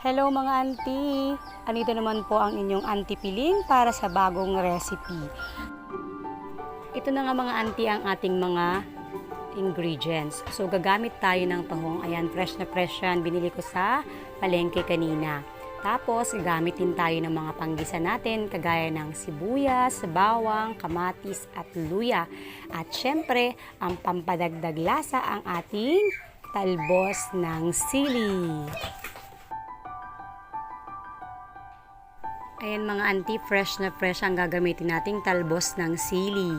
Hello mga auntie! Anito naman po ang inyong auntie Piling para sa bagong recipe. Ito na nga mga auntie ang ating mga ingredients. So gagamit tayo ng tahong. Ayan, fresh na fresh yan. Binili ko sa palengke kanina. Tapos gamit din tayo ng mga panggisa natin kagaya ng sibuyas, bawang, kamatis at luya. At syempre, ang pampadagdag lasa ang ating talbos ng sili. Ayan mga auntie, fresh na fresh ang gagamitin nating talbos ng sili.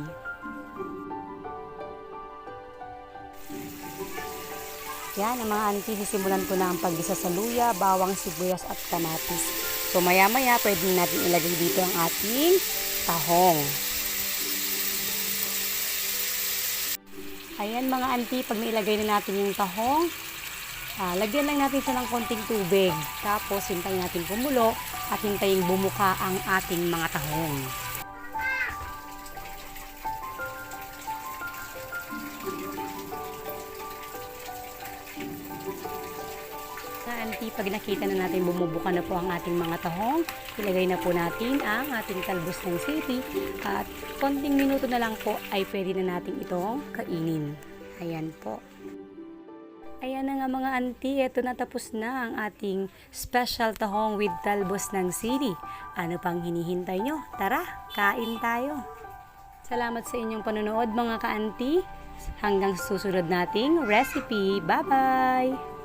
Yan, ang mga auntie, sisimulan ko na ang paggisa sa luya, bawang, sibuyas at kamatis. So maya-maya, pwede natin ilagay dito ang ating tahong. Ayan mga auntie, pag nailagay na natin yung tahong, lagyan lang natin siya ng konting tubig. Tapos hintayin natin kumulo at hintayin bumuka ang ating mga tahong. Auntie, pag nakita na natin bumubuka na po ang ating mga tahong, ilagay na po natin ang ating talbos ng sili at konting minuto na lang po ay pwede na natin itong kainin. Ayan po. Ayan na nga mga auntie, ito na tapos na ang ating special tahong with talbos ng sili. Ano pang hinihintay nyo? Tara, kain tayo! Salamat sa inyong panonood mga ka-auntie. Hanggang susunod nating recipe. Bye-bye!